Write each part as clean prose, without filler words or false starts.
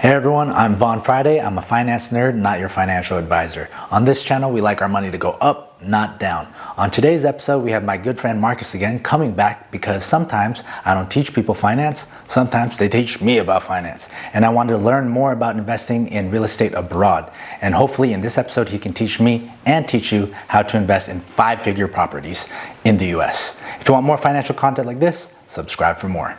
Hey everyone, I'm Vaughn Friday. I'm a finance nerd, not your financial advisor. On this channel, we like our money to go up, not down. On today's episode, we have my good friend Marcus again coming back because sometimes I don't teach people finance, sometimes they teach me about finance. And I wanted to learn more about investing in real estate abroad. And hopefully in this episode, he can teach me and teach you how to invest in 5-figure properties in the US. If you want more financial content like this, subscribe for more.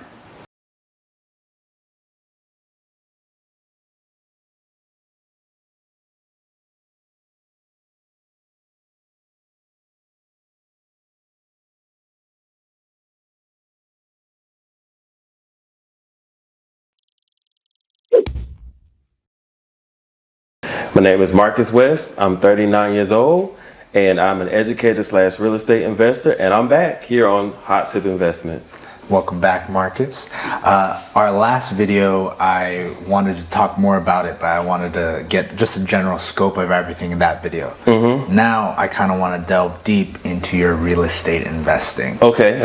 My name is Marcus West. I'm 39 years old, and I'm an educator / real estate investor, and I'm back here on Hot Tip Investments. Welcome back, Marcus. Our last video, I wanted to talk more about it, but I wanted to get just a general scope of everything in that video. Now, I kind of want to delve deep into your real estate investing. Okay.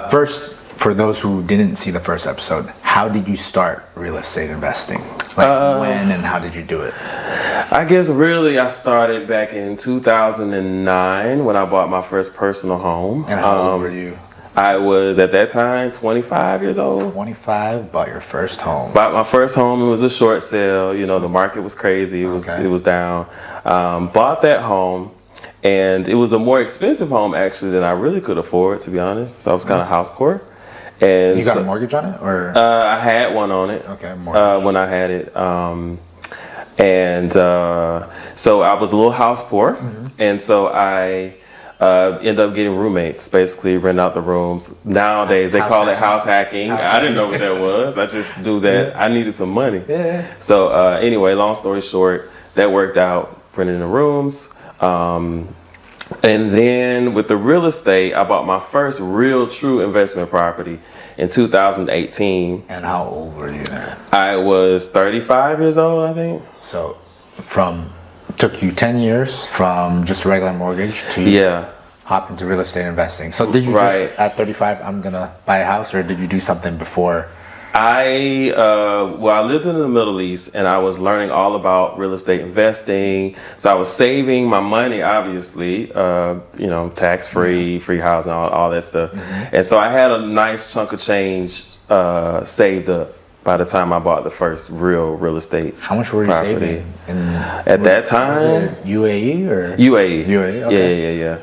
First, for those who didn't see the first episode, how did you start real estate investing? When and how did you do it? I guess really I started back in 2009 when I bought my first personal home. And how old were you? I was at that time 25 years old. 25, bought your first home. Bought my first home. It was a short sale. You know, the market was crazy. It was down. Bought that home. And it was a more expensive home actually than I really could afford, to be honest. So I was kind of house poor. And you got a mortgage on it, or? I had one on it. Okay, mortgage. When I had it, so I was a little house poor, and so I ended up getting roommates. Basically, rent out the rooms. Nowadays, they call it house hacking. I didn't know what that was. I just knew that I needed some money. Yeah. So anyway, long story short, that worked out. Renting the rooms. And then with the real estate, I bought my first real true investment property in 2018. And how old were you then? I was 35 years old, I think. So took you 10 years from just a regular mortgage to hop into real estate investing. So did you just, at 35, I'm going to buy a house, or did you do something before? I lived in the Middle East, and I was learning all about real estate investing. So I was saving my money, obviously, tax-free, free housing, all that stuff. And so I had a nice chunk of change saved up by the time I bought the first real estate. How much were you saving? At that time? Was it UAE or? UAE. UAE, okay. Yeah.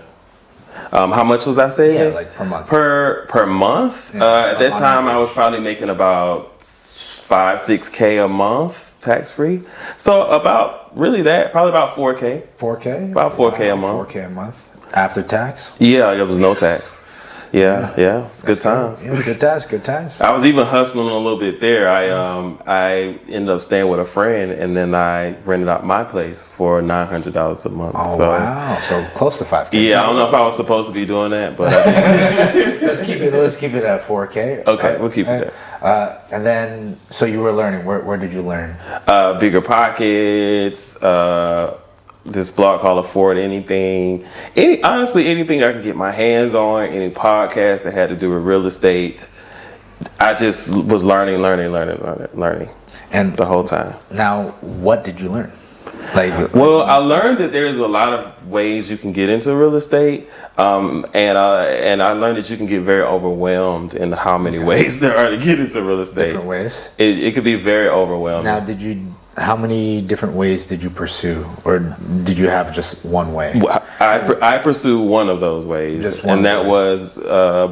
How much was I saving? Yeah, like per month. Per month? Yeah, at that time, I was probably making about 5-6K a month tax free. So probably about 4K. 4K? About 4K a month. 4K a month after tax? Yeah, it was no tax. Yeah. It's good times. Yeah, good times. I was even hustling a little bit there. I ended up staying with a friend, and then I rented out my place for $900 a month. Oh, wow. So close to 5K. Yeah, I don't know if I was supposed to be doing that, but I did. Let's keep it at 4K. Okay, we'll keep it there. And then, so you were learning. Where did you learn? Bigger Pockets, this blog called Afford Anything. Honestly, anything I could get my hands on, any podcast that had to do with real estate. I just was learning and the whole time. Now, what did you learn? I learned that there's a lot of ways you can get into real estate, and I learned that you can get very overwhelmed in how many ways there are to get into real estate. Different ways. It could be very overwhelming. Now, how many different ways did you pursue, or did you have just one way? Well, I pursued one of those ways, and that was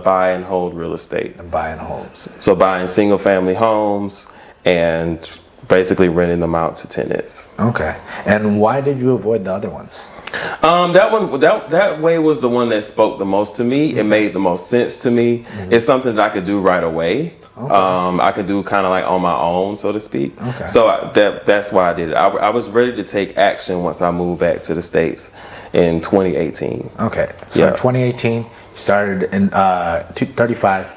buy and hold real estate. And buy and hold. So buying single family homes and basically renting them out to tenants. Okay. And why did you avoid the other ones? That way was the one that spoke the most to me. It made the most sense to me. It's something that I could do right away. Okay. I could do kind of like on my own, so to speak. Okay. So that's why I did it. I was ready to take action once I moved back to the States in 2018. Okay. So in 2018, you started in 35.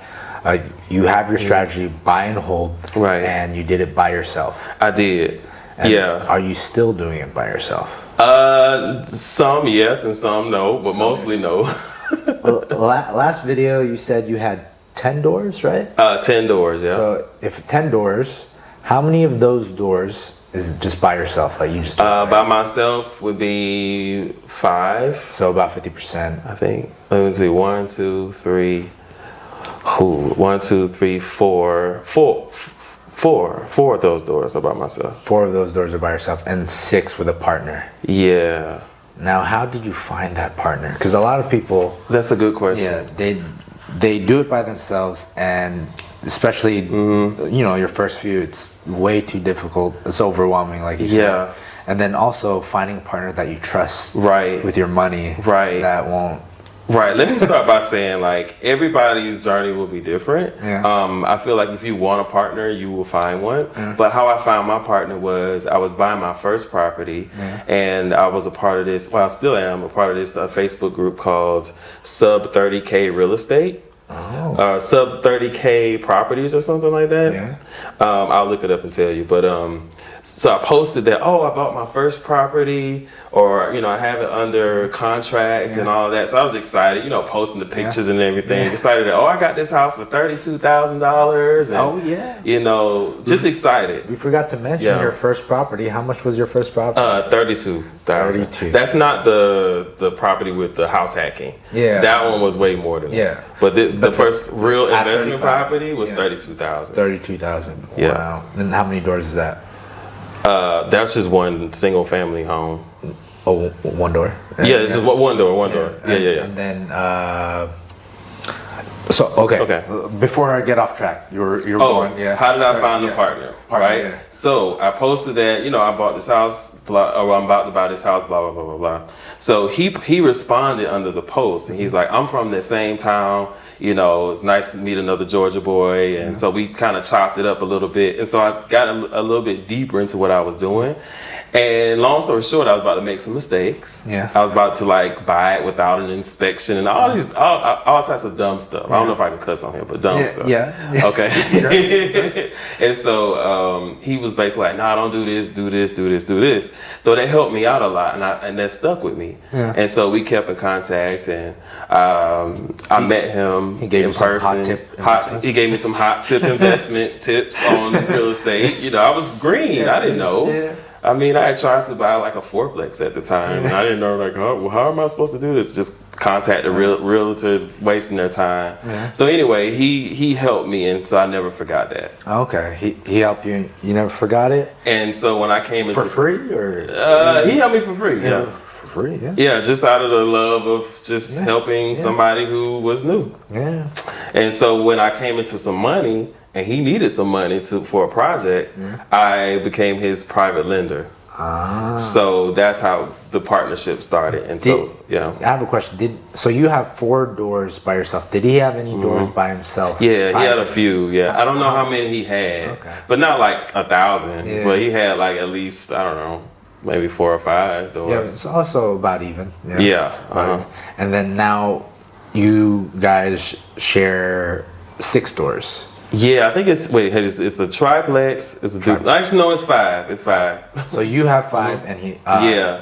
You have your strategy, buy and hold, right? And you did it by yourself. I did. And are you still doing it by yourself? Some yes and some no, but mostly no. Well, last video you said you had 10 doors, right? 10 doors, yeah. So if 10 doors, how many of those doors is just by yourself? Like you just By myself would be 5, so about 50%. I think. Let me see, 1, 2, 3. Who? 1, 2, 3, 4. Four of those doors are by myself. 4 of those doors are by yourself, and 6 with a partner. Yeah. Now, how did you find that partner? Because a lot of people, That's a good question. yeah, they do it by themselves, and especially you know, your first few, it's way too difficult. It's overwhelming, like you Yeah. said. And then also finding a partner that you trust, Right. with your money, Right. that won't. Right. Let me start by saying, like, everybody's journey will be different. Yeah. I feel like if you want a partner, you will find one. But how I found my partner was I was buying my first property, and I was a part of this. Well, I still am a part of this Facebook group called Sub 30K Real Estate. Sub 30K properties or something like that. Yeah. I'll look it up and tell you. But so I posted that, oh, I bought my first property, or, you know, I have it under contract and all of that. So I was excited, you know, posting the pictures and everything. Excited that, oh, I got this house for $32,000. Oh, yeah. You know, just excited. We forgot to mention Yeah. your first property. How much was your first property? 32,000. 32. That's not the property with the house hacking. Yeah. That one was way more than Yeah. that. But the first real at investment 35, property was yeah. 32,000. 32,000. Yeah. Wow. And how many doors is that? That's just one single family home. Oh, one door. Yeah, it's just one door. Yeah, And, yeah. And then, so okay. Okay. Before I get off track, you're going. Yeah. How did I find the partner? Right. yeah. So I posted that, you know, I bought this house, or I'm about to buy this house, blah blah blah blah blah. So he responded under the post, and he's like, I'm from the same town. You know, it's nice to meet another Georgia boy, and so we kind of chopped it up a little bit, and so I got a little bit deeper into what I was doing. And long story short, I was about to make some mistakes. Yeah. I was about to like buy it without an inspection and all types of dumb stuff. I don't know if I can cuss on here, but dumb stuff. Yeah. Okay. And so he was basically like, "Nah, don't do this, do this, do this, do this." So that helped me out a lot, and that stuck with me. Yeah. And so we kept in contact, and I met him He gave in you some person. hot tip investments? He gave me some hot tip investment tips on real estate. You know, I was green. I didn't know. Yeah. I mean, I had tried to buy like a fourplex at the time, and I didn't know, like, how am I supposed to do this? Just contact the realtors, wasting their time. Yeah. So anyway, he helped me, and so I never forgot that. Okay. He helped you. You never forgot it And so when I came into for free, or he helped me for free. Yeah, for free. Yeah. yeah, just out of the love of just helping somebody who was new. Yeah. And so when I came into some money, and he needed some money for a project, I became his private lender. So that's how the partnership started. And so, yeah. I have a question. So you have 4 doors by yourself? Did he have any doors by himself? Yeah, he had a few. Yeah, I don't know how many he had, but not like 1,000. Yeah. But he had like at least, I don't know, maybe 4 or 5 doors. Yeah, it's also about even. Yeah. Uh-huh. And then now you guys share 6 doors. Yeah, I think it's a triplex. It's a duplex. Actually, no, it's 5. It's 5. So you have 5 and he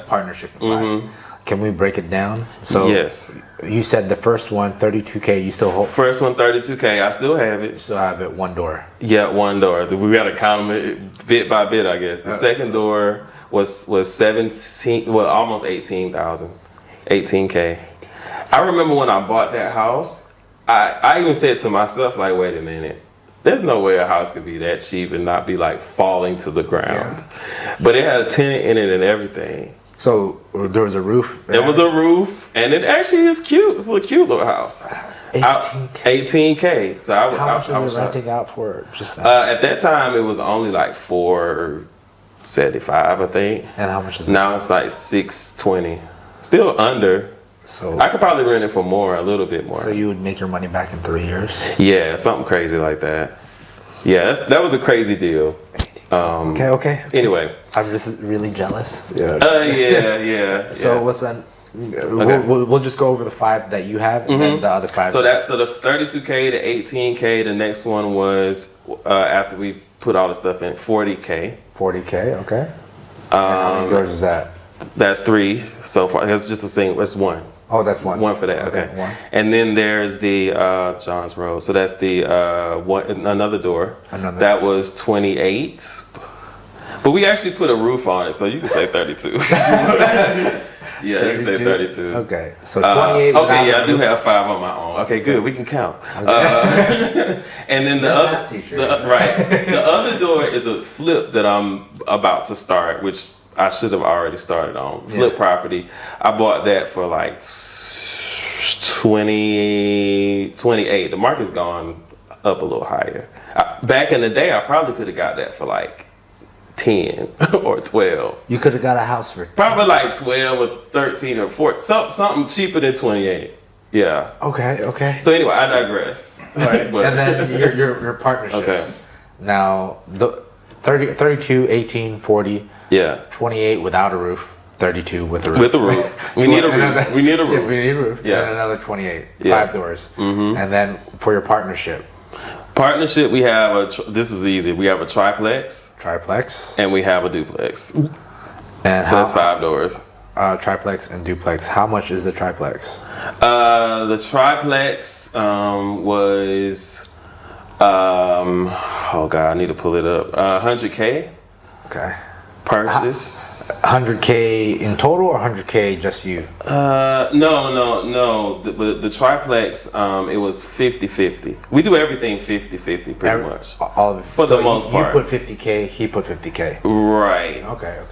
partnership of 5. Can we break it down? So Yes. you said the first one 32K. You still hold. First one, 32K. I still have it. Still have it 1 door. Yeah, 1 door. We got to count them bit by bit, I guess. The second door was 17, well, almost 18,000, 18K. I remember when I bought that house, I even said to myself, like, wait a minute. There's no way a house could be that cheap and not be like falling to the ground. But it had a tenant in it and everything. So there was a roof. There was a roof, and it actually is cute. It's a cute little house. 18K. 18K. So How much I is was it renting out for? Just that. at that time, it was only like $475, I think. And how much is it? Now it's like $620. Still under. So I could probably rent it for more, a little bit more. So you would make your money back in 3 years? Yeah, something crazy like that. Yeah, that was a crazy deal. Okay. Anyway. I'm just really jealous. Yeah. So what's then? We'll just go over the 5 that you have, and then the other 5. So the 32K to 18K. The next one was after we put all the stuff in 40K. 40K. Okay. And how many doors is that? That's 3 so far. That's just a single. That's 1. Oh, that's one. One for that. Okay. One. And then there's the Johns Road. So that's the another door. Another. That was 28. But we actually put a roof on it, so you can say 32. Yeah, you can say 32. Okay. So 28. Okay, yeah, I do have 5 on my own. Okay, good. We can count. Okay. And then the other door is a flip that I'm about to start, which I should have already started on. Flip property. I bought that for like 28. The market's gone up a little higher. Back in the day, I probably could have got that for like 10 or 12. You could have got a house for Probably like 12 or 13 or 14. Something cheaper than 28. Yeah. Okay. So anyway, I digress. Right. But- And then your partnerships. Okay. Now, the 32, 18, 40, Yeah. 28 without a roof, 32 with a roof. With a roof. We need a roof. We need a Yeah, roof. we need a roof. Yeah. And another 28. Yeah. 5 doors. Mm-hmm. And then for your partnership, Partnership, we have this was easy. We have a triplex triplex. and we have a duplex. So And that's 5 doors. Triplex and duplex. How much is the triplex? The triplex was oh god, I need to pull it up. 100K Okay. purchase. 100K in total or 100K just you? No. The triplex, it was 50-50. We do everything 50-50 pretty much. All of it. For the most part. You put 50K, he put 50K. Right. Okay.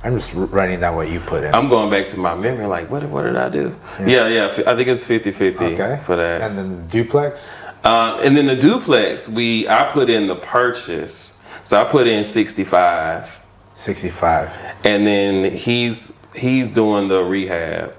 I'm just writing down what you put in. I'm going back to my memory, like, what did I do? Yeah, I think it's 50-50 for that. And then the duplex? And then the duplex, I put in the purchase. So I put in 65. 65. And then he's doing the rehab.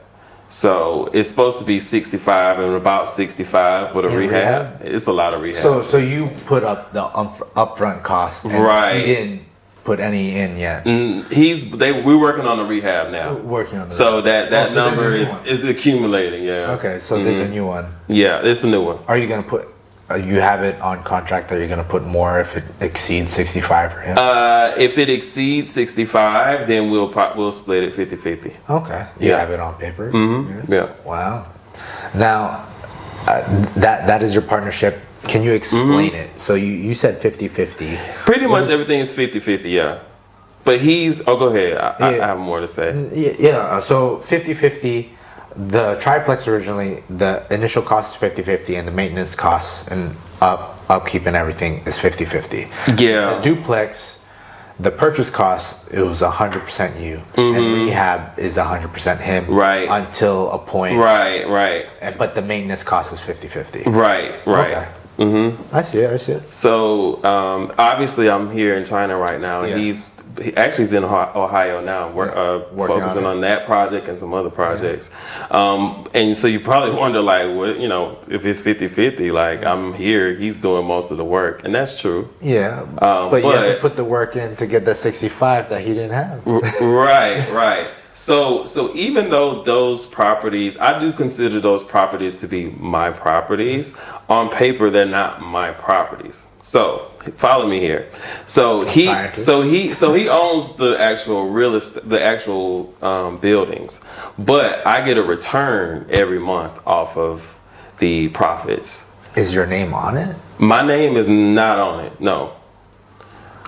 So it's supposed to be 65 and about 65 for the rehab. It's a lot of rehab. So you put up the upfront cost, and Right. he didn't put any in yet. We're working on the rehab now. Working on the So that Oh, so number there's a new one. is accumulating, yeah. Okay, so there's a new one. Yeah, it's a new one. Are you gonna put? You have it on contract that you're gonna put more if it exceeds 65 for him. If it exceeds 65, then we'll split it 50-50. Okay, you yeah. have it on paper. Yeah. Wow. Now, that is your partnership. Can you explain it? So you said 50-50. Pretty much everything is 50-50, yeah. But go ahead. I have more to say. Yeah. So 50-50. The triplex originally, the initial cost is 50-50, and the maintenance costs and upkeep and everything is 50-50. Yeah. The duplex, the purchase cost, it was 100% you, and rehab is 100% him. Right. Until a point. Right. But the maintenance cost is 50-50. Right. Okay. I see it. So obviously, I'm here in China right now, and Yeah. he's in Ohio now. We're focusing on that project and some other projects. And so you probably wonder, like, what, if it's 50-50, like I'm here, he's doing most of the work, and that's true. Yeah. But you have to put the work in to get the 65 that he didn't have. Right. So even though those properties, I do consider those properties to be my properties, on paper they're not my properties. So follow me here. So he owns the actual real estate, the actual buildings, but I get a return every month off of the profits. Is your name on it? My name is not on it. No.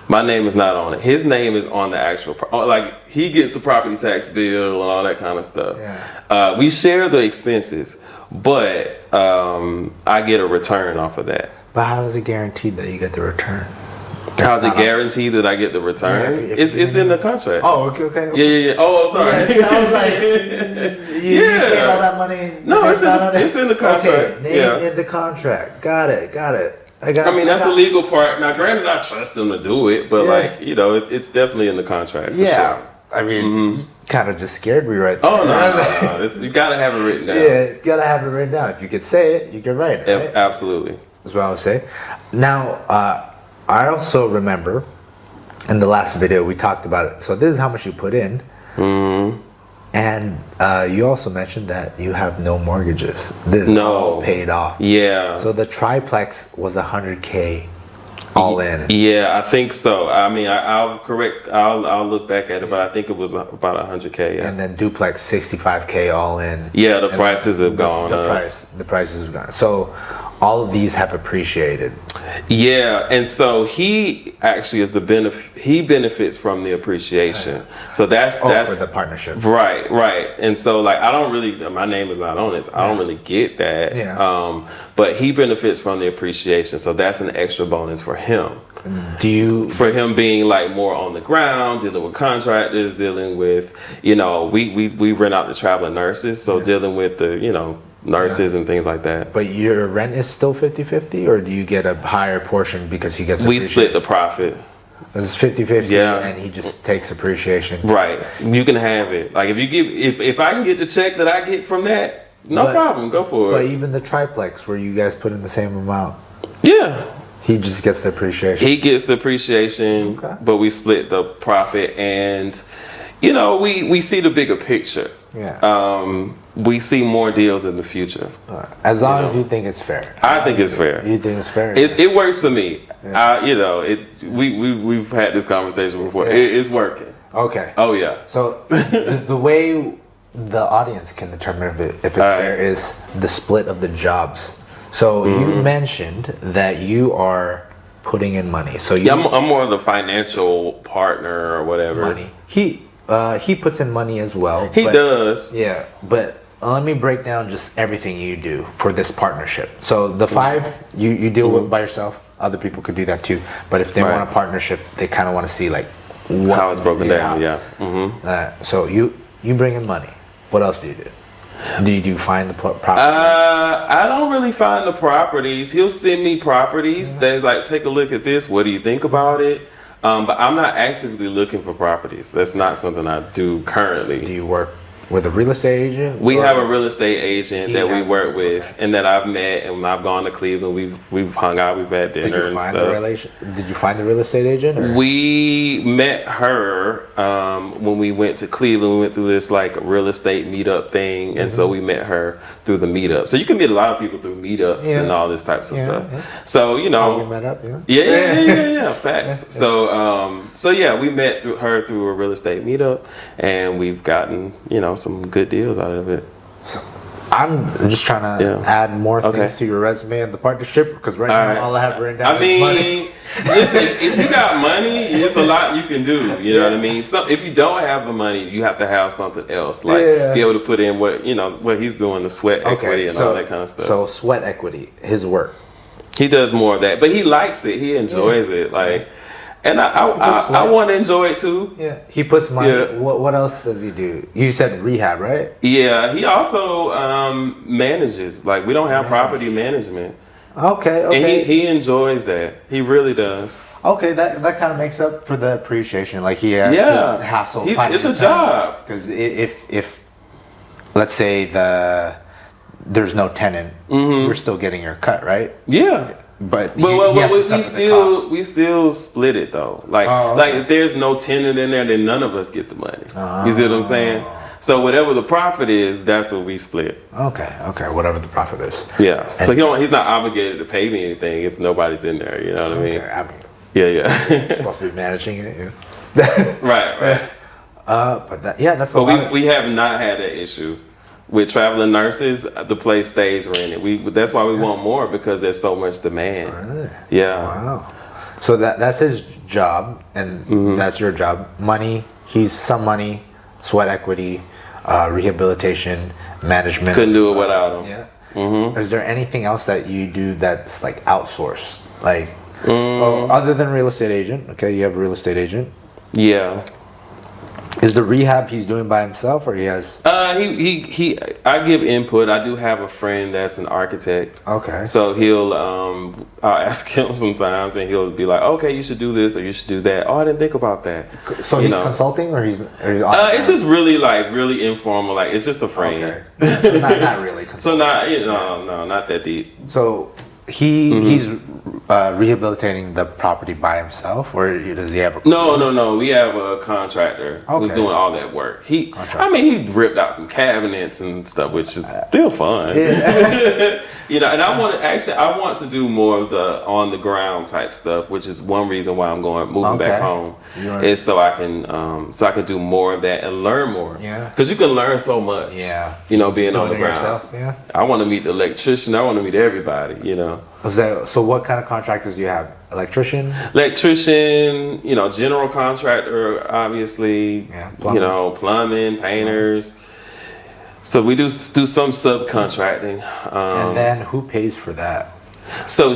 My name is not on it. His name is on the actual, like he gets the property tax bill and all that kind of stuff. Yeah. We share the expenses, but I get a return off of that. But how is it guaranteed that you get the return? How's it guaranteed that I get the return? Yeah, it's in the contract. Oh, okay. Yeah. Oh, I'm sorry. Yeah, I was like, you paid all that money. No, it's in the contract. Okay, name in the contract. Got it. I mean, that's the legal part. Now, granted, I trust them to do it, but it's definitely in the contract. For sure. I mean, you kind of just scared me right there. Oh no. You gotta have it written down. Yeah, you gotta have it written down. If you could say it, you could write it. Right? Absolutely. That's what I would say. Now, I also remember in the last video we talked about it. So this is how much you put in. And you also mentioned that you have no mortgages. This is all paid off. Yeah. So the triplex was 100K all in. Yeah, I think so. I mean, I'll correct. I'll look back at it, but I think it was about 100K. Yeah. And then duplex 65K all in. Yeah, the And prices have gone up. The prices have gone. So all of these have appreciated. Yeah, and so he actually is the benefit. He benefits from the appreciation. So that's For the partnership. right. And so like I don't really. My name is not on this. I don't really get that. Yeah. But he benefits from the appreciation. So that's an extra bonus for him. Do you For him being like more on the ground, dealing with contractors, dealing with we rent out the traveling nurses, so dealing with the nurses and things like that. But your rent is still 50-50, or do you get a higher portion because he gets We appreciation? split the profit. It's 50-50, Yeah. and he just takes appreciation. Right. You can have it. Like if I can get the check that I get from that, no problem. Go for But it. even the triplex, where you guys put in the same amount, Yeah. he just gets the appreciation. He gets the appreciation, Okay. but we split the profit, and we see the bigger picture. Yeah. We see more deals in the future. As long as you think it's fair. I think it's fair. You think it's fair? It works for me. We've had this conversation before. Yeah. It's working. Okay. Oh yeah. So the way the audience can determine if it's fair is the split of the jobs. So you mentioned that you are putting in money. So you I'm more of the financial partner or whatever. money. He puts in money as well. He but- does. Yeah, but let me break down just everything you do for this partnership. So the five you deal with by yourself. Other people could do that too. But if they Right. want a partnership, they kind of want to see like How it's broken down. Yeah. So you bring in money. What else do you do? Do you find the property? I don't really find the properties. He'll send me properties. They're like, take a look at this. What do you think about it? But I'm not actively looking for properties. That's not something I do currently. Do you work with a real estate agent? We or- have a real estate agent He that we has work one, with, okay. and that I've met, and I've gone to Cleveland. We've hung out. We've had dinner Did you and find stuff. Did you find the real estate agent? Or? We met her when we went to Cleveland. We went through this like real estate meetup thing, and so we met her through the meetup. So you can meet a lot of people through meetups Yeah. and all this types of Yeah, stuff. yeah. So How we met up? Yeah. Yeah, facts. So yeah, we met through her through a real estate meetup, and we've gotten some good deals out of it. I'm just trying to Yeah. add more Okay. things to your resume and the partnership because right now all I have written down I is money. mean, listen, if you got money, it's a lot you can do. You know what I mean? So if you don't have the money, you have to have something else, like Yeah. be able to put in what he's doing, the sweat equity and all that kind of stuff. So sweat equity, his work. He does more of that, but he likes it. He enjoys it, like, and puts I sweat. want to enjoy it too. Yeah, he puts money. Yeah. What else does he do? You said rehab, right? Yeah, he also manages. Like we don't have property management, Okay, and okay, he enjoys that. He really does. okay. That kind of makes up for the appreciation. Like he has Yeah. to hassle. It's a job. Because if let's say there's no tenant, you're still getting your cut, right? Yeah. But he But has to we suffer the cost. still split it though. Like Oh, okay. like if there's no tenant in there, then none of us get the money. You see what I'm saying? So whatever the profit is, that's what we split. Okay, whatever the profit is. Yeah. So he's not obligated to pay me anything if nobody's in there. You know what I mean? Okay, I'm Yeah. supposed to be managing it. Yeah. Right. But that's a But lot. we have not had that issue. With traveling nurses, the place stays rented. That's why we want more because there's so much demand. Really? Yeah. Wow. So that's his job, and that's your job. Money. He's some money, sweat equity, rehabilitation, management. Couldn't do it without him. Yeah. Is there anything else that you do that's like outsourced? Like, other than real estate agent? Okay, you have a real estate agent. Yeah. Is the rehab he's doing by himself, or he has? I give input. I do have a friend that's an architect. Okay. So I'll ask him sometimes, and he'll be like, "Okay, you should do this or you should do that." Oh, I didn't think about that. So You he's know. consulting, or he's It's just really informal. Like it's just a friend. okay. So not really consulting. So not not that deep. So he's rehabilitating the property by himself, or does he have a No. We have a contractor who's Okay. doing all that work. He ripped out some cabinets and stuff, which is still fun. You know, and I want to do more of the on the ground type stuff, which is one reason why I'm moving back Okay. home, You wanna- is so I can do more of that and learn more. Yeah. because you can learn so much. Yeah. you know, being on Doing the it ground. yourself, yeah. I want to meet the electrician. I want to meet everybody. You know. So what kind of contractors do you have? Electrician? Electrician, you know, general contractor, obviously, Yeah, you plumbing. know, plumbing, painters. So we do some subcontracting. And then who pays for that? So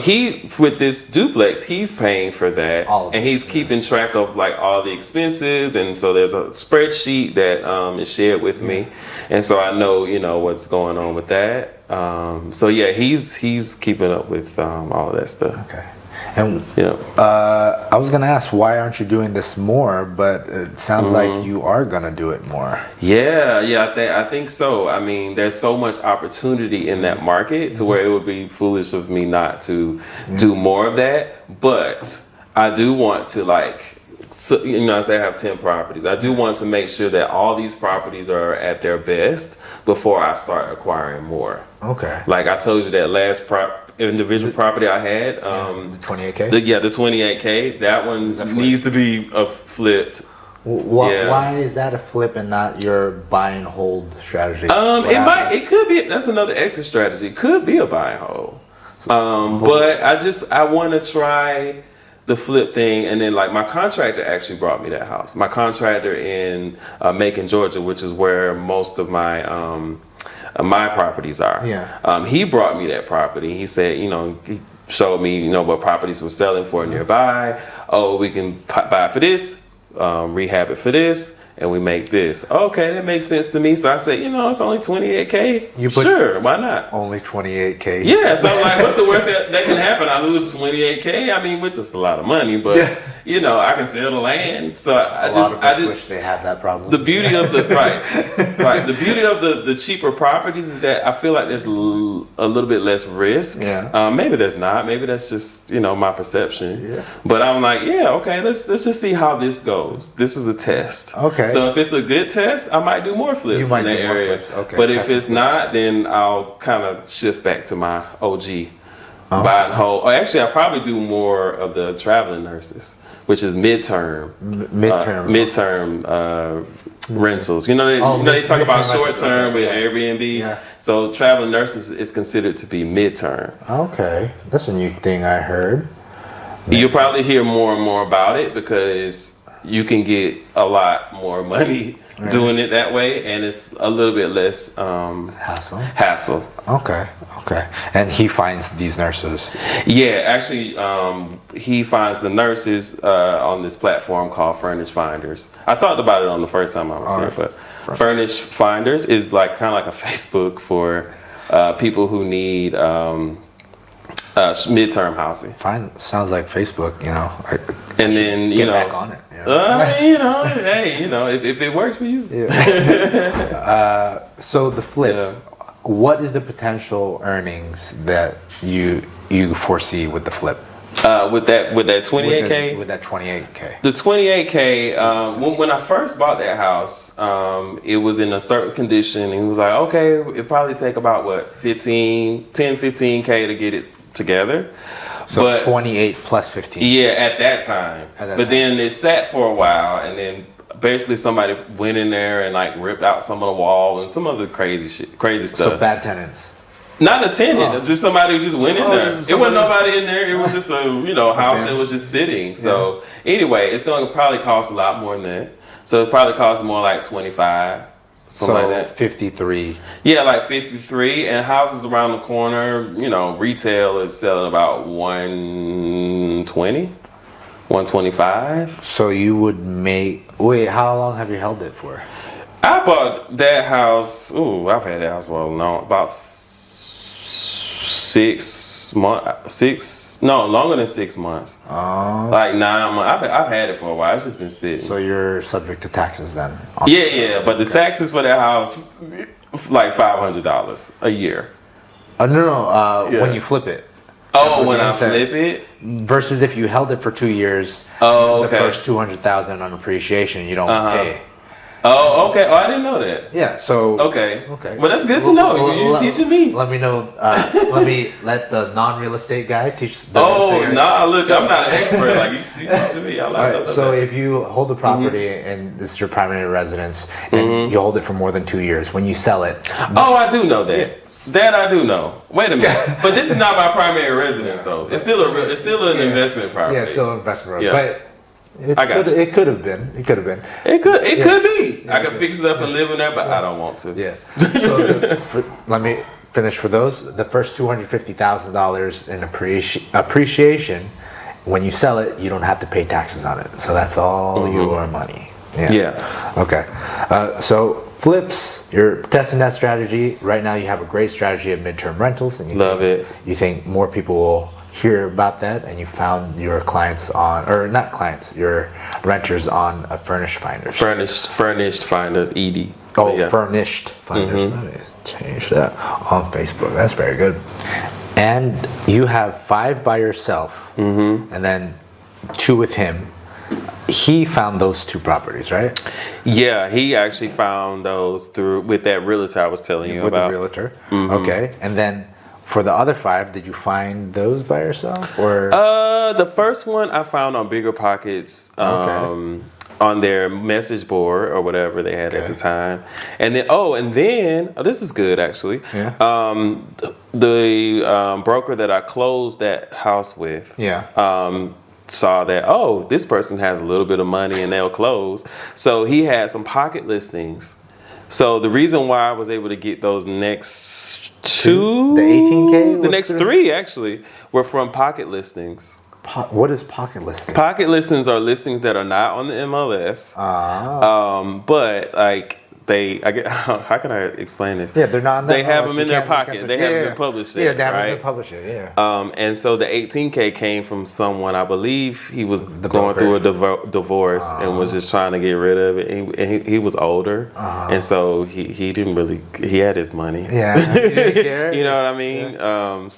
with this duplex, he's paying for that, All of and it, he's keeping track of like all the expenses, and so there's a spreadsheet that is shared with me, and so I know, you know, what's going on with that. So yeah, he's keeping up with all of that stuff. Okay. And You know. I was gonna ask, why aren't you doing this more? But it sounds like you are gonna do it more. Yeah, I think so. I mean, there's so much opportunity in that market to where it would be foolish of me not to do more of that. But I do want to you know, I say I have 10 properties. I do want to make sure that all these properties are at their best before I start acquiring more. Okay. Like I told you, that last individual property I had, The 28K. the 28K, that one needs to be flipped. Yeah. Why is that a flip and not your buy and hold strategy? It could be. That's another exit strategy. It could be a buy and hold. But I want to try the flip thing, and then like my contractor actually brought me that house. My contractor in Macon, Georgia, which is where most of my properties are. Yeah. He brought me that property. He said, you know, he showed me, you know, what properties were selling for nearby. Oh, we can buy for this, rehab it for this, and we make this. Okay, that makes sense to me. So I said, you know, it's only 28K. Sure, why not? Only 28K. Yeah, so I'm like, what's the worst that can happen? I lose 28K. I mean, which is a lot of money, but you know, I can sell the land. So I just wish they had that problem. the beauty of the right. The beauty of the cheaper properties is that I feel like there's a little bit less risk. Yeah. Maybe there's not. Maybe that's just, you know, my perception. Yeah. But I'm like, yeah, okay. Let's just see how this goes. This is a test. Okay. So if it's a good test, I might do more flips You might in that do more area. flips. Okay. But if Testing it's not, then I'll kind of shift back to my OG. Buy and hold. Or actually, I'll probably do more of the traveling nurses, which is midterm. Midterm rentals. You know, they talk about midterm short rentals, term okay, with yeah. Airbnb. Yeah. So traveling nurses is considered to be midterm. Okay, that's a new thing I heard. You'll probably hear more and more about it because you can get a lot more money doing it that way, and it's a little bit less hassle. Okay. And he finds these nurses. Yeah, actually, he finds the nurses on this platform called Furnish Finders. I talked about it on the first time I was here, but Furnish Finders is like kind of like a Facebook for people who need midterm housing. Fine, sounds like Facebook, you know. And then you Get know, back on it. You know? you know, hey, you know, if it works for you. So the flips, what is the potential earnings that you foresee with the flip? With that 28K. With that 28K. The 28K, when I first bought that house, it was in a certain condition, and it was like, okay, it probably take about 15K to get it together. So but 28 plus 15. yeah, at that time. Then it sat for a while, and then basically somebody went in there and like ripped out some of the wall and some other crazy stuff. So bad tenants. Not a tenant, just somebody who just went in there. just It wasn't nobody in there. It was just a house that was just sitting. So anyway, it's going to probably cost a lot more than that. So it probably costs more like 25, something like that. 53. Yeah, like 53. And houses around the corner, you know, retail is selling about 120, 125. So you would make. Wait, how long have you held it for? I bought that house. Ooh, I've had that house for a long, about 6 months. No, longer than 6 months. Like 9 months. I've had it for a while. It's just been sitting. So you're subject to taxes then? Yeah. But the taxes for that house, like $500 a year. No. Yeah. When you flip it. Oh, when I Inside. flip it. Versus if you held it for 2 years, Oh, the okay. first 200,000 on appreciation, you don't pay. Oh, okay. Oh, I didn't know that. Yeah, so Okay. okay. Well, that's good to know. You're teaching me. Let me know. Let the non-real estate guy teach. The Oh, real estate guy. nah. Look, I'm not an expert. Like you teaching me. I like All right, that. so if you hold a property and this is your primary residence and you hold it for more than 2 years, when you sell it, Oh, I do know that. That I do know. Wait a minute. But this is not my primary residence, though. It's still an investment property. yeah, it's still an investment. Yeah. But I got you. it could have been. It could have been. It could be. I could fix it up and live in there, but I don't want to. Yeah. So let me finish for those. The first $250,000 in appreciation, when you sell it, you don't have to pay taxes on it. So that's all your money. Yeah. Okay. So flips, you're testing that strategy. Right now, you have a great strategy of midterm rentals, and you think more people will hear about that, and you found your clients on, or not clients, your renters on a Furnished Finders. Furnished Finders, ED. Oh, Yeah. Furnished Finders. Let me change that on Facebook. That's very good. And you have 5 by yourself, and then 2 with him. He found those 2 properties, right? Yeah, he actually found those with that realtor I was telling you With about. the realtor. Okay. And then for the other 5, did you find those by yourself, or? The first one I found on Bigger Pockets. On their message board or whatever they had at the time, and then this is good actually. Yeah. The broker that I closed that house with, saw that this person has a little bit of money and they'll close, so he had some pocket listings. So the reason why I was able to get those next 2, the 18K, the next 3 actually were from pocket listings. What is pocket listing? Pocket listings are listings that are not on the MLS. But like how can I explain this? Yeah, they're not on the They have MLS. them You in their can't- pocket. They haven't been published yet. Yeah, they haven't right? been published yet. Yeah. And so the 18K came from someone, I believe he was going broker. through a divorce and was just trying to get rid of it. And he was older, and so he didn't really, he had his money. Yeah. You didn't care? You know what I mean?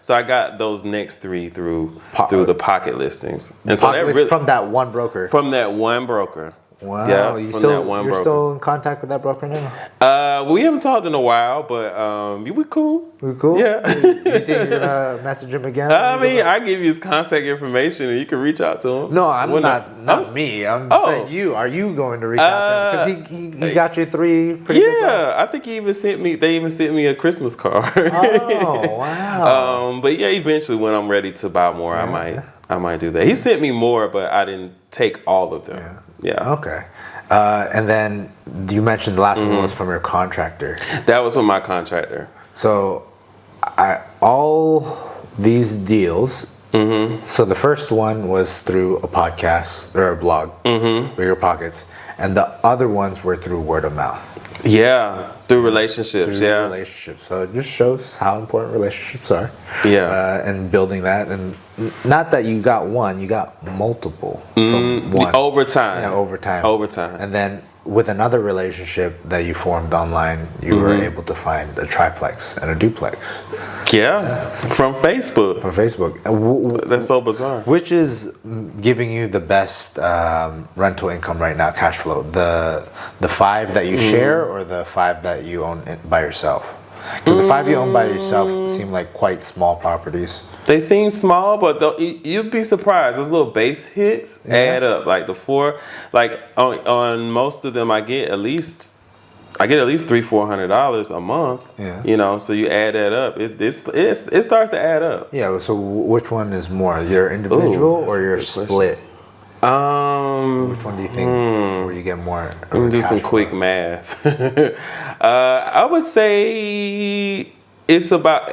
So I got those next 3 through the pocket listings, and so that really, from that one broker. from that one broker. Wow. Yeah, you're broker. still in contact with that broker now? We haven't talked in a while, but we cool. We cool? Yeah. You think you're gonna message him again? I mean, I give you his contact information, and you can reach out to him. No, I'm not me. I'm saying you. Are you going to reach out to him? Because he got you 3 pretty good Yeah, I think he even sent me. They even sent me a Christmas card. Oh, wow. But yeah, eventually when I'm ready to buy more, I might do that. He sent me more, but I didn't take all of them. Yeah. Okay. And then you mentioned the last one was from your contractor. That was from my contractor. So all these deals. So the first one was through a podcast or a blog, Bigger Pockets, and the other ones were through word of mouth. Yeah, through relationships. Relationships. So it just shows how important relationships are. Yeah. And building that, and not that you got one, you got multiple from one. Over time. Yeah, over time. Over time. And then with another relationship that you formed online, you were able to find a triplex and a duplex. Yeah, from Facebook. From Facebook. That's so bizarre. Which is giving you the best rental income right now, cash flow? The 5 that you share, or the 5 that you own by yourself? Because the 5 you own by yourself seem like quite small properties. They seem small, but you'd be surprised. Those little base hits add up. Like the 4, like on most of them, I get at least $300-$400 a month. Yeah. You know, so you add that up. It starts to add up. Yeah. So which one is more, your individual or your split? Which one do you think where you get more? Let me do some quick math. I would say it's about.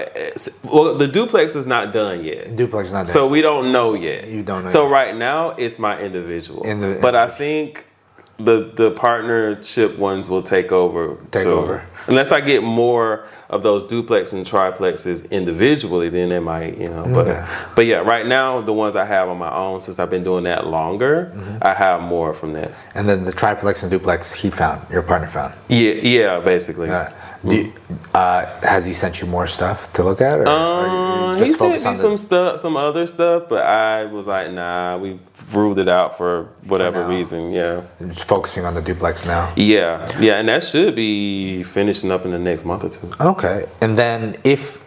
Well, the duplex is not done yet. Duplex is not done. So we don't know yet. You don't know So yet. right now it's my individual. But I think the partnership ones will take over. Take over. Unless I get more of those duplex and triplexes individually, then they might, Okay. But yeah, right now the ones I have on my own, since I've been doing that longer, I have more from that. And then the triplex and duplex your partner found. Yeah, basically. Has he sent you more stuff to look at, or are you He just sent focused me on some stuff, some other stuff, but I was like, nah, we ruled it out for whatever now. reason. Yeah. just focusing on the duplex now? Yeah, and that should be finishing up in the next month or two. Okay. And then if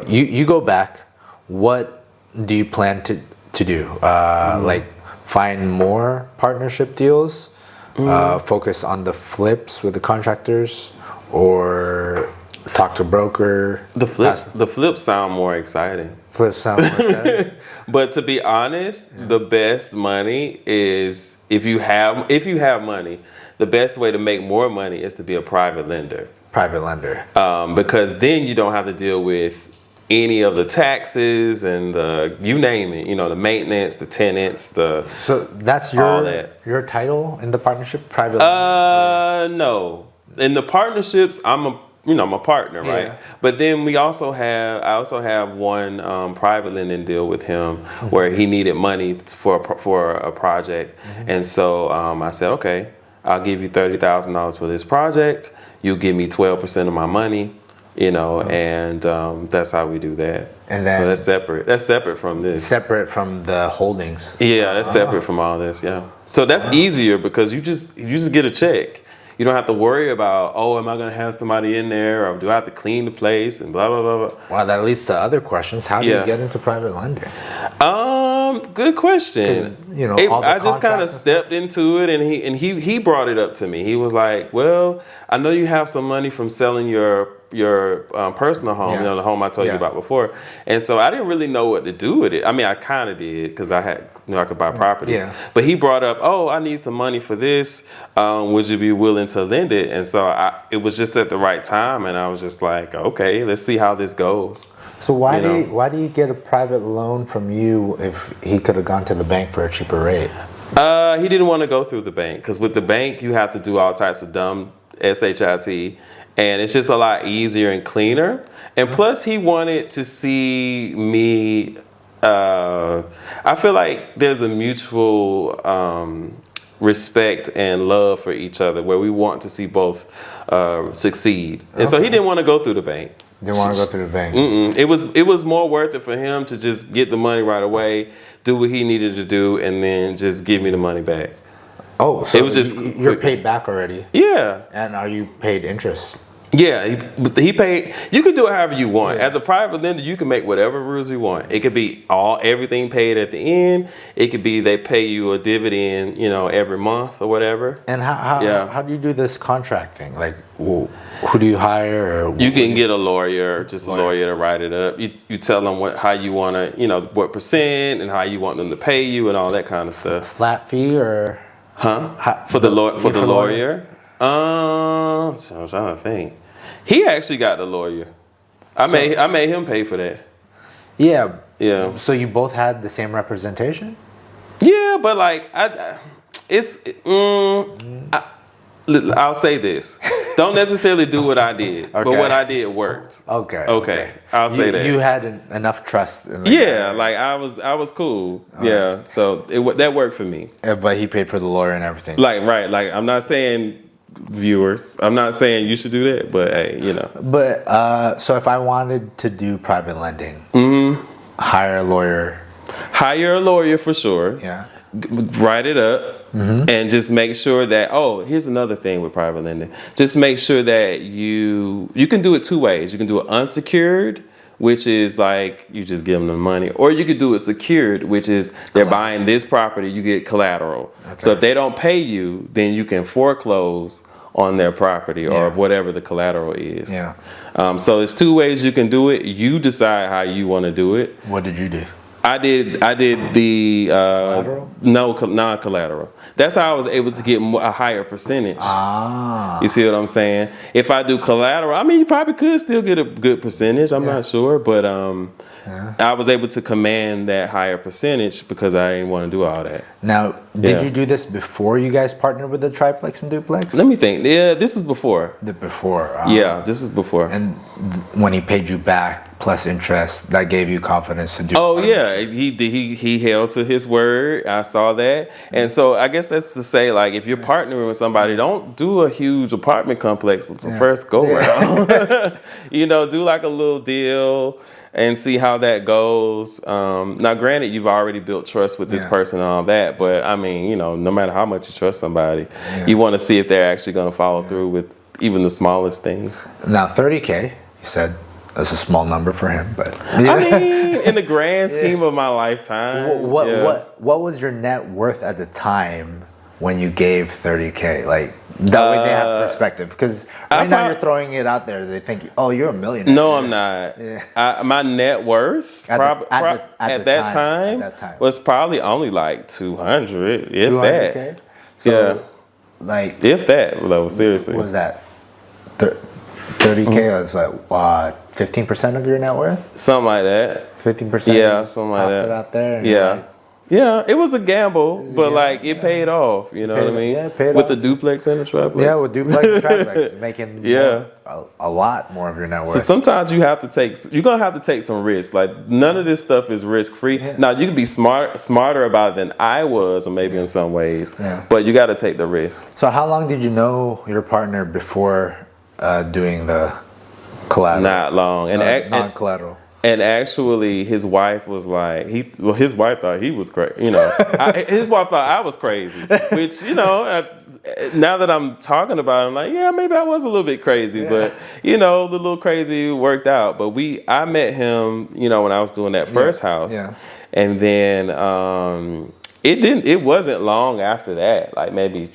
you go back, what do you plan to do? Like find more partnership deals, focus on the flips with the contractors, or talk to a broker? The flips sound more exciting. Flips sound more exciting? But to be honest, the best money is if you have money. The best way to make more money is to be a private lender. Private lender. Because then you don't have to deal with any of the taxes and you name it, the maintenance, the tenants, So that's all that. your title in the partnership, private. No. In the partnerships, I'm a partner, right? Yeah. But then I also have one private lending deal with him where he needed money for a project, and so I said, okay, I'll give you $30,000 for this project. You give me 12% of my money, and that's how we do that. And then so that's separate. That's separate from this. Separate from the holdings. Yeah, that's separate from all this. Yeah. So that's easier because you just get a check. You don't have to worry about, am I going to have somebody in there, or do I have to clean the place and blah, blah, blah, blah. Well, that leads to other questions. How do you get into private lending? Good question. All the I just kind of contracts and stepped into it, and he brought it up to me. He was like, well, I know you have some money from selling your personal home, Yeah. the home I told you about before. And so I didn't really know what to do with it. I mean, I kind of did because I had, I could buy properties. Yeah. But he brought up, I need some money for this. Would you be willing to lend it? And so it was just at the right time, and I was just like, okay, let's see how this goes. So why do you get a private loan from you if he could have gone to the bank for a cheaper rate? He didn't want to go through the bank because with the bank you have to do all types of dumb SHIT, and it's just a lot easier and cleaner. And plus, he wanted to see me. I feel like there's a mutual respect and love for each other where we want to see both succeed. And so he didn't want to go through the bank. Didn't want to go through the bank. It was more worth it for him to just get the money right away, do what he needed to do, and then just give me the money back. Oh, so it was just you're paid back already? Yeah. And are you paid interest? Yeah, he paid. You can do it however you want. Yeah. As a private lender, you can make whatever rules you want. It could be everything paid at the end. It could be they pay you a dividend, every month or whatever. And how do you do this contract thing? Like, who do you hire? Or you can get a lawyer, a lawyer to write it up. You tell them how you want to, what percent and how you want them to pay you and all that kind of stuff. Flat fee or? For the lawyer? So I'm trying to think. He actually got the lawyer. I made him pay for that. Yeah. Yeah. So you both had the same representation? Yeah, but like I'll say this. Don't necessarily do what I did, but what I did worked. Okay. I'll say that. You had enough trust in like I was cool. Yeah. So that worked for me. But he paid for the lawyer and everything. Like I'm not saying viewers, I'm not saying you should do that, but hey, But so if I wanted to do private lending, hire a lawyer. Hire a lawyer for sure. Yeah. Write it up and just make sure that, here's another thing with private lending. Just make sure that you can do it two ways. You can do it unsecured, which is like you just give them the money, or you could do it secured, which is they're buying this property, you get collateral. Okay. So if they don't pay you, then you can foreclose on their property or whatever the collateral is. Yeah. So it's two ways you can do it. You decide how you want to do it. What did you do? I did the collateral? No, non-collateral. That's how I was able to get a higher percentage. You see what I'm saying? If I do collateral, I mean, you probably could still get a good percentage. I'm not sure, but I was able to command that higher percentage because I didn't want to do all that. Now, Did you do this before you guys partnered with the triplex and duplex? Let me think. Yeah, this is before. Before. Yeah, this is before. And when he paid you back plus interest, that gave you confidence to do. Oh yeah, he held to his word. I saw that, and so I guess that's to say, like, if you're partnering with somebody, don't do a huge apartment complex the first go round. You know, do like a little deal and see how that goes. Now, granted, you've already built trust with this person and all that, but I mean, you know, no matter how much you trust somebody, you want to see if they're actually going to follow through with even the smallest things. Now, 30K, you said that's a small number for him, but I mean, in the grand scheme of my lifetime, what was your net worth at the time when you gave 30K? Like, that way they have perspective, because right now you're throwing it out there. They think, oh, you're a millionaire. No, I'm not. My net worth at that time was probably only like 200, if 200K? That. So, like, if that, though, seriously. What was that? 30K was like, what, 15% of your net worth? Something like that. 15%? Yeah, something like that. Toss it out there. And yeah. Yeah, it was a gamble, but like it paid off. You know what I mean? Yeah, it paid with off. The duplex and the triplex. Yeah, with duplex and triplex, making a lot more of your net worth. So sometimes you're gonna have to take some risks. Like, none of this stuff is risk free. Yeah. Now, you can be smarter about it than I was, or maybe in some ways. Yeah. But you got to take the risk. So how long did you know your partner before doing the collateral? Not long, and non-collateral. And actually, his wife was like, his wife thought he was crazy. You know, his wife thought I was crazy. Which, you know, now that I'm talking about it, I'm like, yeah, maybe I was a little bit crazy. Yeah. But, you know, the little crazy worked out. But I met him, you know, when I was doing that first house. Yeah. And then it wasn't long after that, like maybe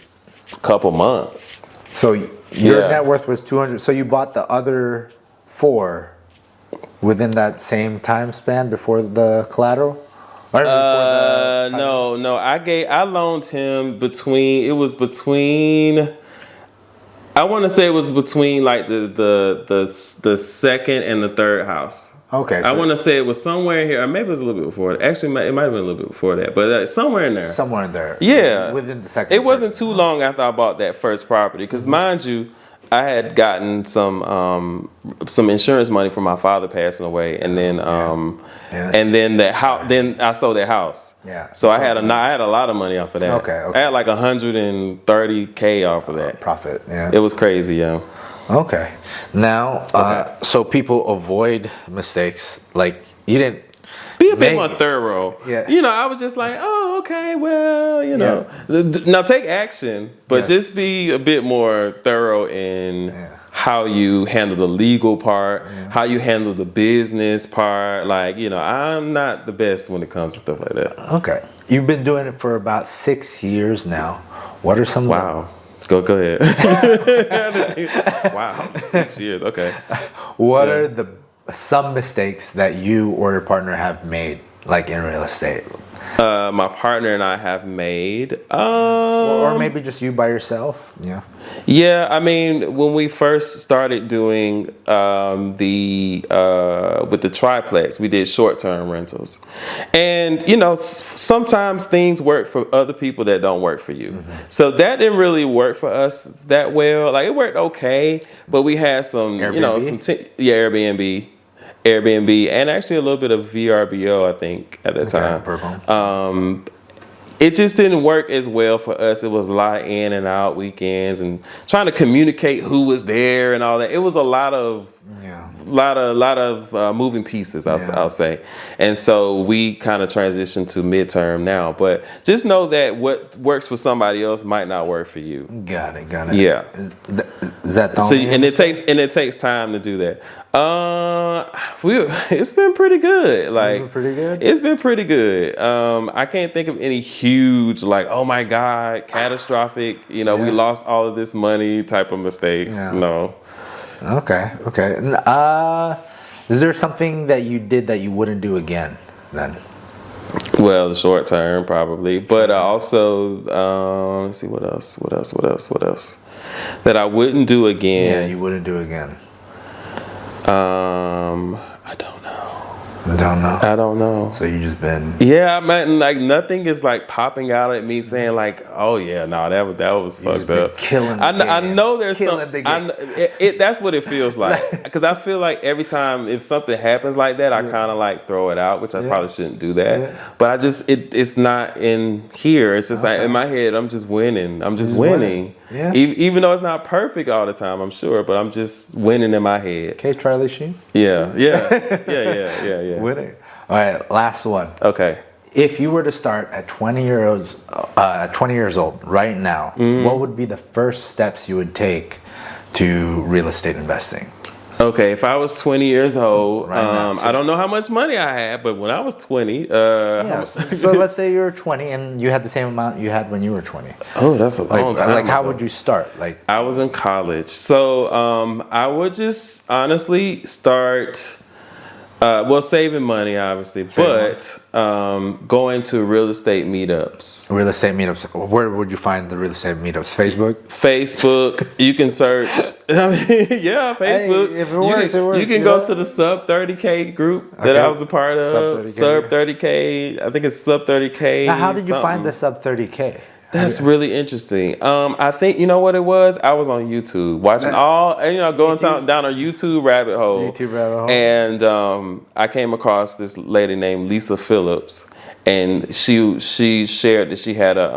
a couple months. So your net worth was 200. So you bought the other 4 within that same time span before the collateral? Or No. I loaned him between I want to say it was between like the second and the third house. Okay. I want to say it was somewhere here, or maybe it was a little bit before that. Actually, it might have been a little bit before that, but somewhere in there. Somewhere in there. Yeah. Within the second. It wasn't too long after I bought that first property, because mind you, I had gotten some insurance money from my father passing away, and then and then then I sold that house. Yeah. So I had a lot of money off of that. Okay. I had like 130K off of that. Profit. Yeah. It was crazy, yeah. Okay. Now, so people avoid mistakes. Like, you didn't be a bit more thorough. Yeah. You know, I was just like, oh, okay, well, you know. Now take action, but just be a bit more thorough in how you handle the legal part, how you handle the business part. Like, you know, I'm not the best when it comes to stuff like that. Okay. You've been doing it for about 6 years now. What are some Wow. Go ahead. Wow, 6 years. Okay. What are some mistakes that you or your partner have made, like in real estate? My partner and I have made, or maybe just you by yourself. Yeah. Yeah, I mean, when we first started doing with the triplex, we did short-term rentals, and you know, sometimes things work for other people that don't work for you. Mm-hmm. So that didn't really work for us that well. Like, it worked okay, but we had some, Airbnb? you know, Airbnb, and actually a little bit of VRBO, I think, at that time. It just didn't work as well for us. It was a lot of in and out weekends and trying to communicate who was there and all that. It was a lot of moving pieces, I'll say. And so we kind of transitioned to midterm now. But just know that what works for somebody else might not work for you. Got it. Yeah. Is that the only it takes time to do that. It's been pretty good. It's been pretty good. I can't think of any huge, like, oh my God, catastrophic, you know, we lost all of this money type of mistakes. Yeah. No. Okay. Is there something that you did that you wouldn't do again then? Well, the short term probably, but also let's see what else that I wouldn't do again. Yeah, you wouldn't do again. I don't know. Don't know. I don't know. So you just been. Yeah, I mean, like nothing is like popping out at me saying like, "Oh yeah, no, that was just fucked been up." killing the I game. know there's Killing some. the game. That's what it feels like because I feel like every time if something happens like that, I kind of like throw it out, which I probably shouldn't do that. Yeah. But I just it's not in here. It's just like in my head, I'm just winning. I'm just winning. Yeah. Even though it's not perfect all the time, I'm sure, but I'm just winning in my head. Okay, Charlie Sheen. Yeah. Yeah. Winning. All right, last one. Okay. If you were to start at 20 years old right now, what would be the first steps you would take to real estate investing? Okay, if I was 20 years old, Right now, too. I don't know how much money I had, but when I was 20, Yeah. So let's say you were 20 and you had the same amount you had when you were 20. oh, that's a long time. Like how ago. would you start? Like, I was in college, so I would just honestly start. Saving money, obviously, going to real estate meetups. real estate meetups. Where would you find the real estate meetups? Facebook, you can search. Yeah, Facebook. Hey, if it works, it works, You can you go know? to the Sub 30K group that Okay. I was a part of. Sub 30K. Sub 30K. I think it's Sub 30K. Now, how did you find something. the sub 30K? That's really interesting. I think you know what it was. I was on YouTube watching going down a YouTube rabbit hole. And I came across this lady named Lisa Phillips, and she shared that she had a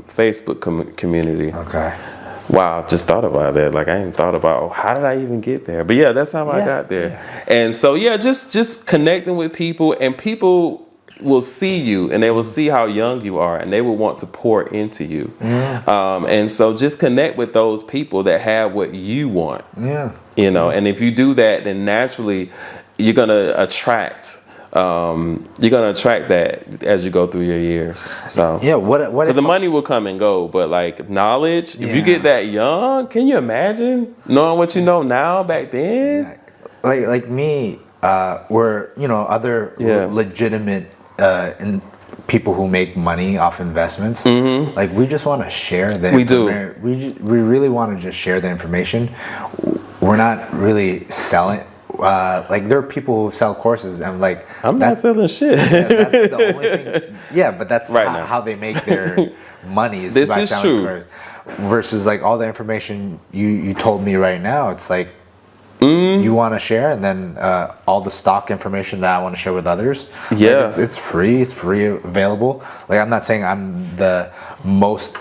Facebook community. Okay. Wow, just thought about that. Like I ain't thought about how did I even get there? But yeah, that's how I got there. Yeah. And so just connecting with people, and people will see you and they will see how young you are and they will want to pour into you. And so just connect with those people that have what you want. Yeah. And if you do that, then naturally you're gonna attract that as you go through your years. So Yeah. What because if the money will come and go, but like knowledge, if Yeah. you get that young, can you imagine knowing what you know now back then? like me, we're other Yeah. legitimate people who make money off investments. Like we just want to share the. We do. We really want to just share the information. We're not really selling. Like there are people who sell courses, and like I'm not selling shit. that's the only thing. Yeah, but that's Right now. how they make their money is This by is selling true. courses. Versus like all the information you told me right now, it's like you want to share, and then all the stock information that I want to share with others. Yeah. like, it's free. It's free available. Like I'm not saying I'm the most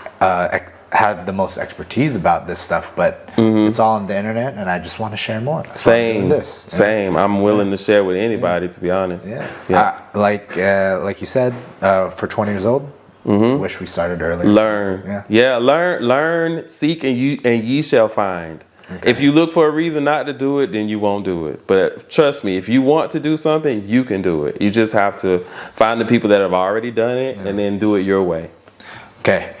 have the most expertise about this stuff, but it's all on the internet, and I just want to share more. That's why I'm doing this. Yeah. Same. I'm willing to share with anybody, to be honest. Yeah. Like you said, for 20 years old, wish we started earlier. Learn. Yeah. Learn, seek, and ye shall find. Okay. If you look for a reason not to do it, then you won't do it. But trust me, if you want to do something, you can do it. You just have to find the people that have already done it and then do it your way. Okay,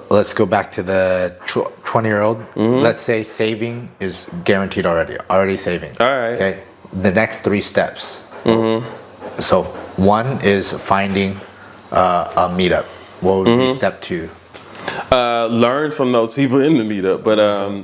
let's go back to the 20-year-old. Let's say saving is guaranteed already saving. All right. Okay, the next 3 steps. So one is finding a meetup. What would be step 2? Learn from those people in the meetup, but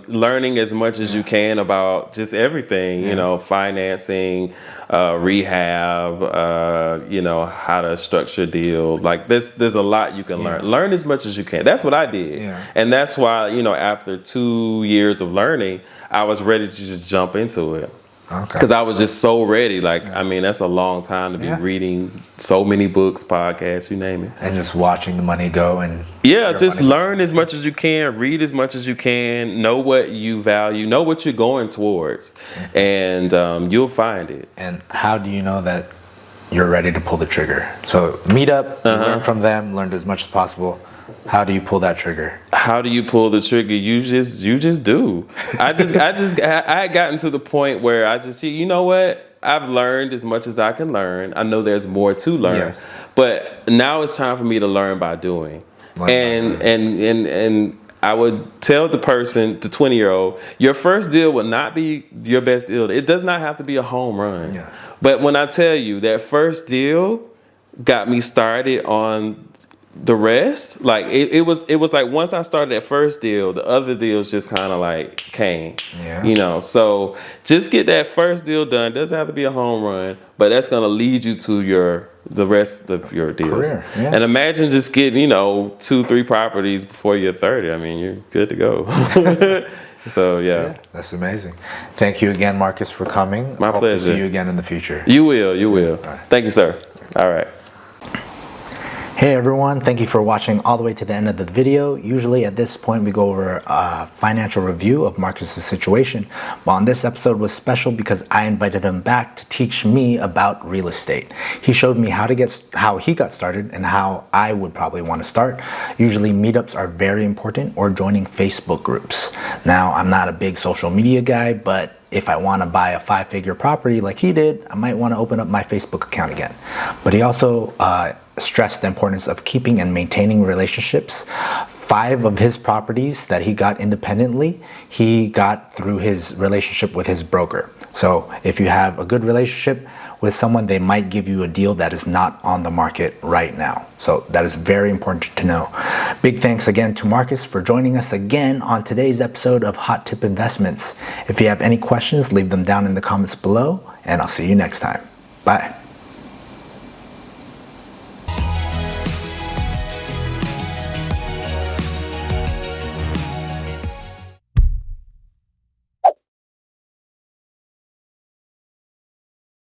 learning as much as you can about just everything, financing, rehab, how to structure deal. Like there's a lot you can learn. Learn as much as you can. That's what I did. Yeah. And that's why, after 2 years of learning, I was ready to just jump into it. Okay. Because I was just so ready. Like, I mean, that's a long time to be reading so many books, podcasts, you name it. And just watching the money go and Just learn as much as you can, read as much as you can, know what you value, know what you're going towards, and you'll find it. And how do you know that you're ready to pull the trigger? So meet up, learn from them, learn as much as possible. How do you pull that trigger? How do you pull the trigger? You just do. I had gotten to the point where I just, you know what? I've learned as much as I can learn. I know there's more to learn, Yes. but now it's time for me to learn by doing. And I would tell the person, the 20-year-old, your first deal will not be your best deal. It does not have to be a home run. Yeah. But when I tell you that first deal got me started on the rest, like it was like once I started that first deal, the other deals just kind of like came. Yeah. You know, so just get that first deal done. Doesn't have to be a home run, but that's gonna lead you to the rest of your deals. Career, yeah. And imagine just getting 2-3 properties before you're 30. I mean, you're good to go. So yeah. That's amazing. Thank you again, Marcus, for coming. My Hope pleasure. to see you again in the future. You will. All right. Thank you, sir. All right. Hey everyone, thank you for watching all the way to the end of the video. Usually at this point we go over a financial review of Marcus's situation, but on this episode was special because I invited him back to teach me about real estate. He showed me how he got started and how I would probably want to start. Usually meetups are very important, or joining Facebook groups. Now, I'm not a big social media guy, but if I want to buy a 5-figure property like he did, I might want to open up my Facebook account again. But he also stressed the importance of keeping and maintaining relationships. 5 of his properties that he got independently, he got through his relationship with his broker. So if you have a good relationship with someone, they might give you a deal that is not on the market right now. So that is very important to know. Big thanks again to Marcus for joining us again on today's episode of Hot Tip Investments. If you have any questions, leave them down in the comments below, and I'll see you next time. Bye.